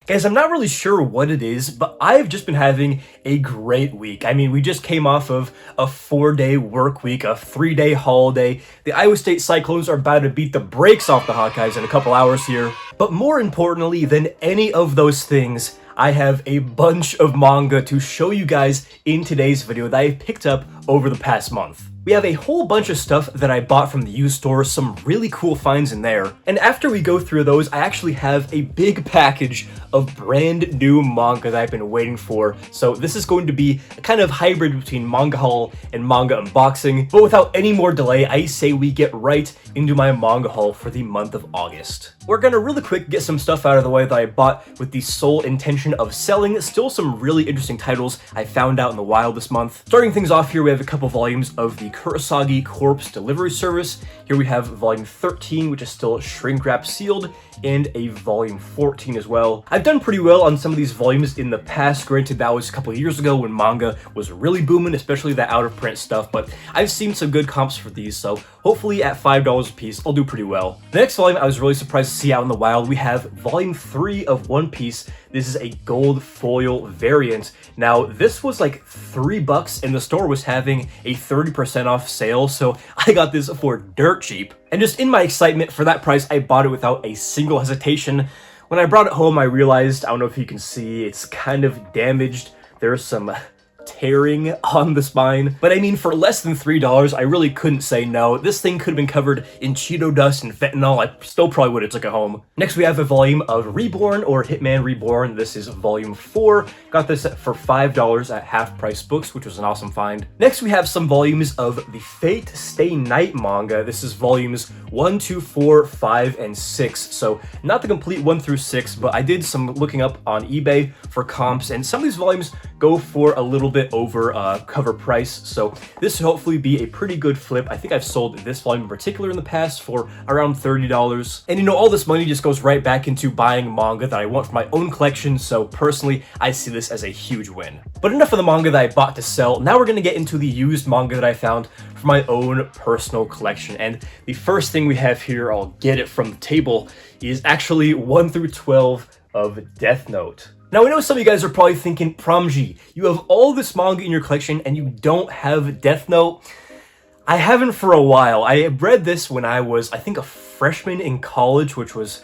Guys, I'm not really sure what it is, but I've just been having a great week. I mean, we just came off of a 4-day work week, a 3-day holiday. The Iowa State Cyclones are about to beat the brakes off the Hawkeyes in a couple hours here. But more importantly than any of those things, I have a bunch of manga to show you guys in today's video that I've picked up over the past month. We have a whole bunch of stuff that I bought from the used store, some really cool finds in there. And after we go through those, I actually have a big package of brand new manga that I've been waiting for. So this is going to be a kind of hybrid between manga haul and manga unboxing. But without any more delay, I say we get right into my manga haul for the month of August. We're gonna really quick get some stuff out of the way that I bought with the sole intention of selling. Still some really interesting titles I found out in the wild this month. Starting things off here, we have a couple volumes of the Kurosagi Corpse Delivery Service. Here we have volume 13, which is still shrink wrap sealed, and a volume 14 as well. I've done pretty well on some of these volumes in the past. Granted, that was a couple of years ago when manga was really booming, especially the out of print stuff, but I've seen some good comps for these, so hopefully at $5 a piece, I'll do pretty well. The next volume I was really surprised to see out in the wild, we have volume 3 of One Piece. This is a gold foil variant. Now, this was like $3 and the store was having a 30% off sale, so I got this for dirt cheap. And just in my excitement for that price, I bought it without a single hesitation. When I brought it home, I realized, I don't know if you can see, it's kind of damaged. There's some tearing on the spine, but I mean, for less than $3, I really couldn't say no. This thing could have been covered in Cheeto dust and fentanyl. I still probably would have took it home. Next, we have a volume of Reborn or Hitman Reborn. This is volume 4. Got this for $5 at Half Price Books, which was an awesome find. Next, we have some volumes of the Fate Stay Night manga. This is volumes 1, 2, 4, 5, and 6. So not the complete 1 through 6, but I did some looking up on eBay for comps, and some of these volumes go for a little bit over cover price, so this should hopefully be a pretty good flip. I think I've sold this volume in particular in the past for around $30. And you know, all this money just goes right back into buying manga that I want for my own collection, so personally, I see this as a huge win. But enough of the manga that I bought to sell. Now we're gonna get into the used manga that I found for my own personal collection. And the first thing we have here, I'll get it from the table, is actually 1 through 12 of Death Note. Now, I know some of you guys are probably thinking, PromG, you have all this manga in your collection and you don't have Death Note. I haven't for a while. I read this when I was, I think, a freshman in college, which was,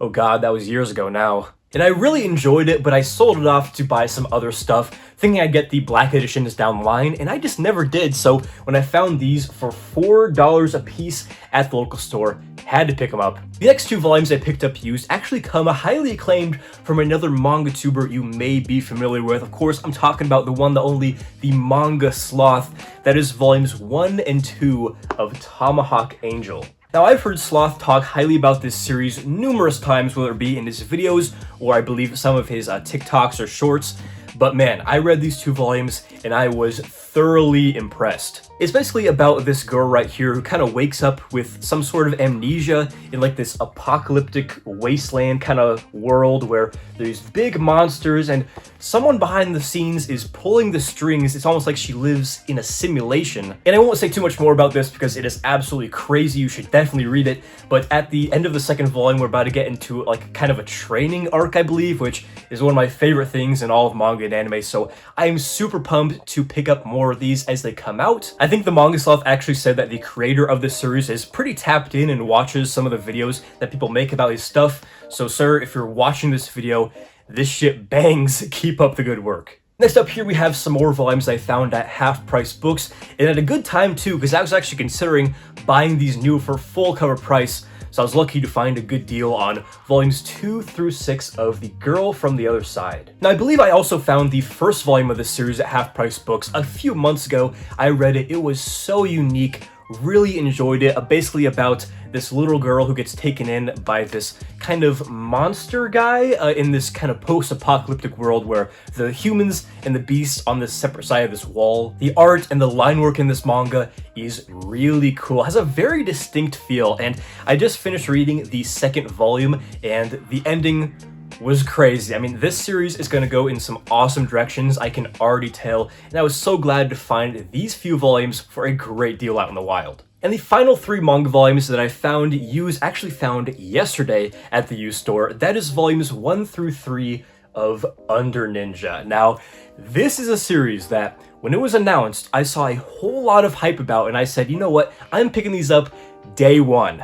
oh god, that was years ago now. And I really enjoyed it, but I sold it off to buy some other stuff, thinking I'd get the black editions down the line, and I just never did. So when I found these for $4 a piece at the local store, had to pick them up. The next 2 volumes I picked up used actually come highly acclaimed from another manga tuber you may be familiar with. Of course, I'm talking about the one, the only, the Manga Sloth. That is volumes 1 and 2 of Tomahawk Angel. Now, I've heard Sloth talk highly about this series numerous times, whether it be in his videos or I believe some of his TikToks or shorts. But man, I read these 2 volumes and I was thoroughly impressed. It's basically about this girl right here who kind of wakes up with some sort of amnesia in like this apocalyptic wasteland kind of world where there's big monsters and someone behind the scenes is pulling the strings. It's almost like she lives in a simulation. And I won't say too much more about this because it is absolutely crazy. You should definitely read it. But at the end of the second volume, we're about to get into like kind of a training arc, I believe, which is one of my favorite things in all of manga and anime. So I am super pumped to pick up more of these as they come out. I think the Manga Sloth actually said that the creator of this series is pretty tapped in and watches some of the videos that people make about his stuff. So sir, if you're watching this video, this shit bangs. Keep up the good work. Next up here, we have some more volumes I found at Half Price Books, and at a good time too, because I was actually considering buying these new for full cover price. So I was lucky to find a good deal on volumes 2 through 6 of The Girl from the Other Side. Now, I believe I also found the first volume of this series at Half Price Books a few months ago. I read it. It was so unique. Really enjoyed it. Basically about this little girl who gets taken in by this kind of monster guy in this kind of post-apocalyptic world where the humans and the beasts on this separate side of this wall. The art and the line work in this manga is really cool. It has a very distinct feel, and I just finished reading the second volume and the ending was crazy. I mean, this series is going to go in some awesome directions, I can already tell, and I was so glad to find these few volumes for a great deal out in the wild. And the final 3 manga volumes that I found actually found yesterday at the used store, that is volumes 1 through 3 of Under Ninja. Now, this is a series that, when it was announced, I saw a whole lot of hype about, and I said, you know what, I'm picking these up day one.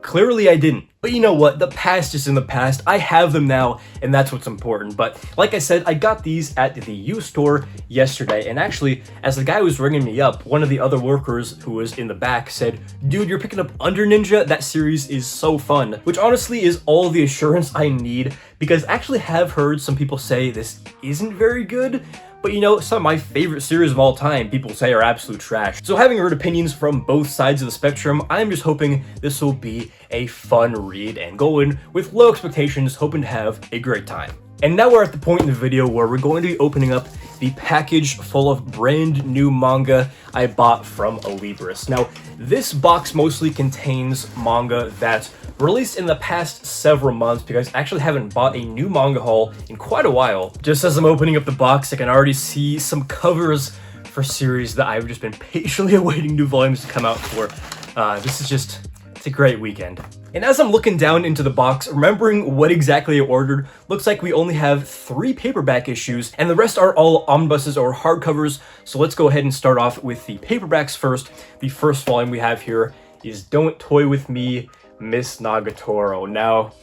Clearly I didn't. But you know what, the past is in the past. I have them now, and that's what's important. But like I said, I got these at the used store yesterday, and actually, as the guy was ringing me up, one of the other workers who was in the back said, dude, you're picking up Under Ninja? That series is so fun. Which honestly is all the assurance I need, because I actually have heard some people say this isn't very good. But you know, some of my favorite series of all time, people say are absolute trash. So having heard opinions from both sides of the spectrum, I'm just hoping this will be a fun read and go in with low expectations, hoping to have a great time. And now we're at the point in the video where we're going to be opening up the package full of brand new manga I bought from Alibris. Now, this box mostly contains manga that's released in the past several months, because I actually haven't bought a new manga haul in quite a while. Just as I'm opening up the box, I can already see some covers for series that I've just been patiently awaiting new volumes to come out for. It's a great weekend. And as I'm looking down into the box, remembering what exactly I ordered, looks like we only have 3 paperback issues, and the rest are all omnibuses or hardcovers. So let's go ahead and start off with the paperbacks first. The first volume we have here is Don't Toy With Me, Miss Nagatoro. Now,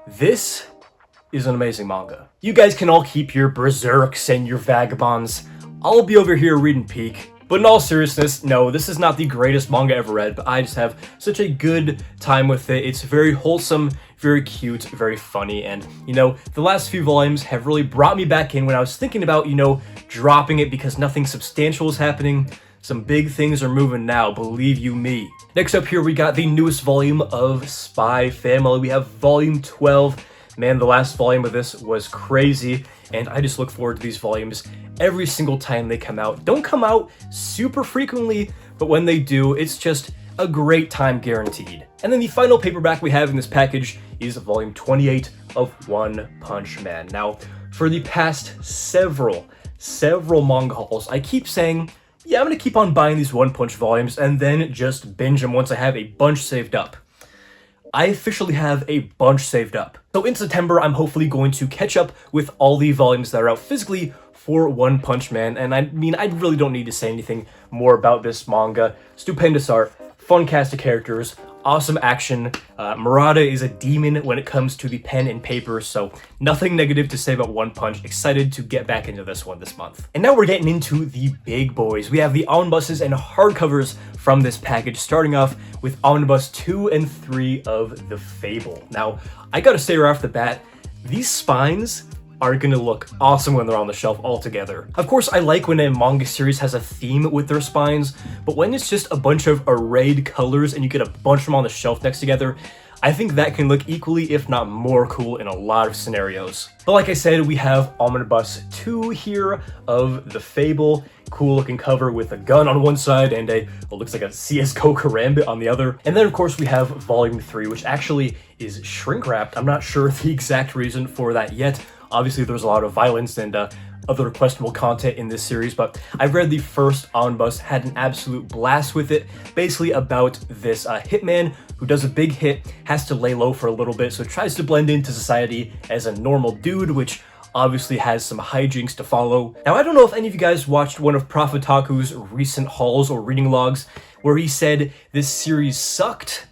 this is an amazing manga. You guys can all keep your berserks and your vagabonds. I'll be over here reading Peak. But in all seriousness, no, this is not the greatest manga ever read, but I just have such a good time with it. It's very wholesome, very cute, very funny, and, you know, the last few volumes have really brought me back in when I was thinking about, you know, dropping it because nothing substantial is happening. Some big things are moving now, believe you me. Next up here, we got the newest volume of Spy Family. We have volume 12. Man, the last volume of this was crazy, and I just look forward to these volumes every single time they come out. Don't come out super frequently, but when they do, it's just a great time guaranteed. And then the final paperback we have in this package is volume 28 of One Punch Man. Now, for the past several manga hauls, I keep saying, yeah, I'm gonna keep on buying these One Punch volumes and then just binge them once I have a bunch saved up. I officially have a bunch saved up. So in September, I'm hopefully going to catch up with all the volumes that are out physically for One Punch Man. And I mean, I really don't need to say anything more about this manga. Stupendous art, fun cast of characters, awesome action. Murata is a demon when it comes to the pen and paper, so nothing negative to say about One Punch. Excited to get back into this one this month. And now we're getting into the big boys. We have the omnibuses and hardcovers from this package, starting off with omnibus 2 and 3 of The Fable. Now, I gotta say right off the bat, these spines are gonna look awesome when they're on the shelf all together. Of course, I like when a manga series has a theme with their spines, but when it's just a bunch of arrayed colors and you get a bunch of them on the shelf next together, I think that can look equally, if not more cool in a lot of scenarios. But like I said, we have Omnibus 2 here of The Fable. Cool looking cover with a gun on one side and what looks like a CSGO karambit on the other. And then of course we have Volume 3, which actually is shrink wrapped. I'm not sure the exact reason for that yet. Obviously there's a lot of violence and other questionable content in this series, but I've read the first omnibus, had an absolute blast with it. Basically about this hitman who does a big hit, has to lay low for a little bit, so tries to blend into society as a normal dude, which obviously has some hijinks to follow. Now, I don't know if any of you guys watched one of Profitaku's recent hauls or reading logs where he said this series sucked.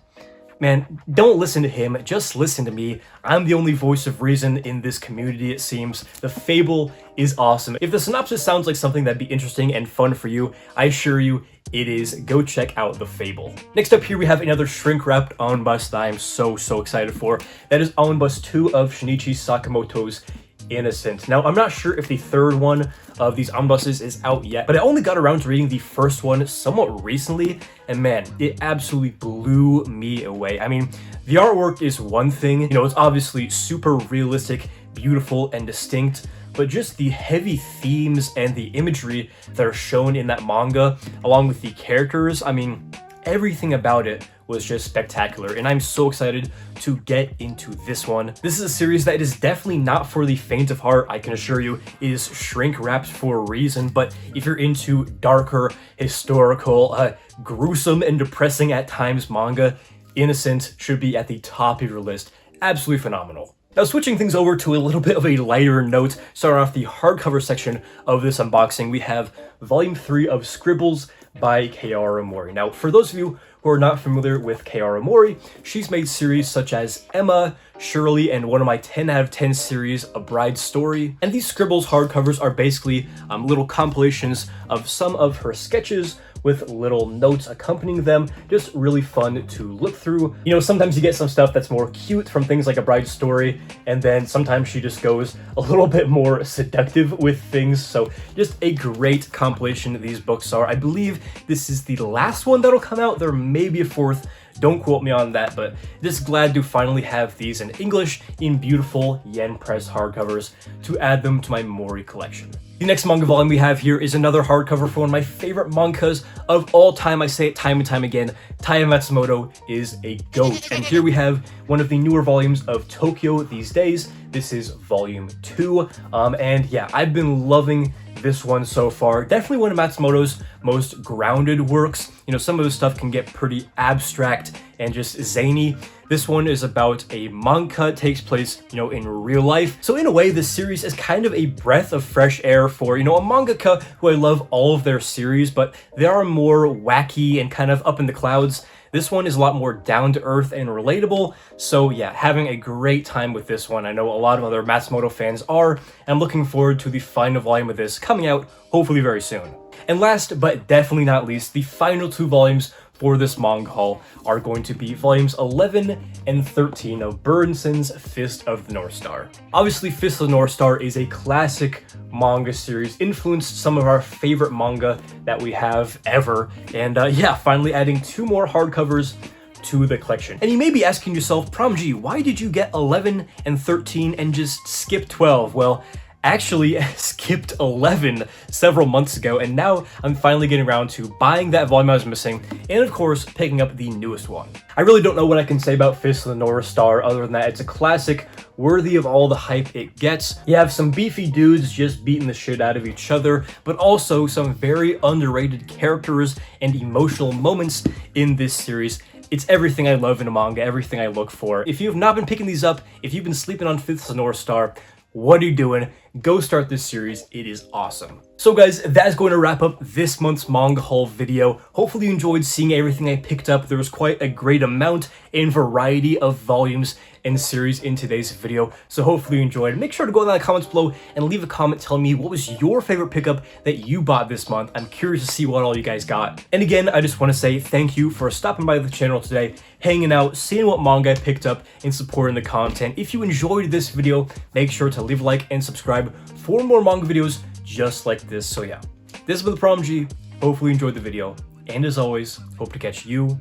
Man, don't listen to him, just listen to me. I'm the only voice of reason in this community, it seems. The Fable is awesome. If the synopsis sounds like something that'd be interesting and fun for you, I assure you it is. Go check out The Fable. Next up here we have another shrink-wrapped omnibus that I'm so excited for. That is Omnibus 2 of Shinichi Sakamoto's Innocent. Now, I'm not sure if the third one of these omnibuses is out yet, but I only got around to reading the first one somewhat recently, and man, it absolutely blew me away. I mean, the artwork is one thing, you know, it's obviously super realistic, beautiful, and distinct, but just the heavy themes and the imagery that are shown in that manga, along with the characters, I mean, everything about it was just spectacular, and I'm so excited to get into this one. This is a series that is definitely not for the faint of heart, I can assure you. It is shrink wrapped for a reason, but if you're into darker, historical, gruesome and depressing at times manga, Innocent should be at the top of your list. Absolutely phenomenal. Now, switching things over to a little bit of a lighter note, starting off the hardcover section of this unboxing, we have Volume 3 of Scribbles by Keiara Mori. Now, for those of you who are not familiar with Keiara Mori, she's made series such as Emma, Shirley, and one of my 10 out of 10 series, A Bride's Story. And these Scribbles hardcovers are basically little compilations of some of her sketches with little notes accompanying them. Just really fun to look through. You know, sometimes you get some stuff that's more cute from things like A Bride's Story, and then sometimes she just goes a little bit more seductive with things. So just a great compilation these books are. I believe this is the last one that'll come out. There may be a fourth. Don't quote me on that, but just glad to finally have these in English in beautiful yen press hardcovers to add them to my Mori collection. The next manga volume we have here is another hardcover for one of my favorite mangas of all time. I say it time and time again, Taya Matsumoto is a GOAT. And here we have one of the newer volumes of Tokyo These Days. This is volume 2. And yeah, I've been loving this one so far. Definitely one of Matsumoto's most grounded works. You know, some of the stuff can get pretty abstract and just zany. This one is about a manga, takes place, you know, in real life. So in a way, this series is kind of a breath of fresh air for, you know, a mangaka who I love all of their series, but they are more wacky and kind of up in the clouds. This one is a lot more down to earth and relatable. So yeah, having a great time with this one. I know a lot of other Matsumoto fans are, and I'm looking forward to the final volume of this coming out hopefully very soon. And last but definitely not least, the final 2 volumes for this manga haul are going to be volumes 11 and 13 of Burdenson's Fist of the North Star. Obviously, Fist of the North Star is a classic manga series, influenced some of our favorite manga that we have ever, and yeah, finally adding 2 more hardcovers to the collection. And you may be asking yourself, PromG, why did you get 11 and 13 and just skip 12? Well, actually skipped 11 several months ago, and now I'm finally getting around to buying that volume I was missing, and of course picking up the newest one. I really don't know what I can say about Fist of the North Star other than that it's a classic worthy of all the hype it gets. You have some beefy dudes just beating the shit out of each other, but also some very underrated characters and emotional moments in this series. It's everything I love in a manga, everything I look for. If you have not been picking these up, if you've been sleeping on Fist of the North Star, what are you doing? Go start this series. It is awesome. So guys, that is going to wrap up this month's manga haul video. Hopefully you enjoyed seeing everything I picked up. There was quite a great amount and variety of volumes and series in today's video, so hopefully you enjoyed. Make sure to go in the comments below and leave a comment telling me what was your favorite pickup that you bought this month. I'm curious to see what all you guys got. And again, I just want to say thank you for stopping by the channel today, hanging out, seeing what manga I picked up, and supporting the content. If you enjoyed this video, make sure to leave a like and subscribe for more manga videos just like this. So yeah, this has been ThePromG. Hopefully you enjoyed the video, and as always, hope to catch you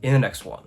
in the next one.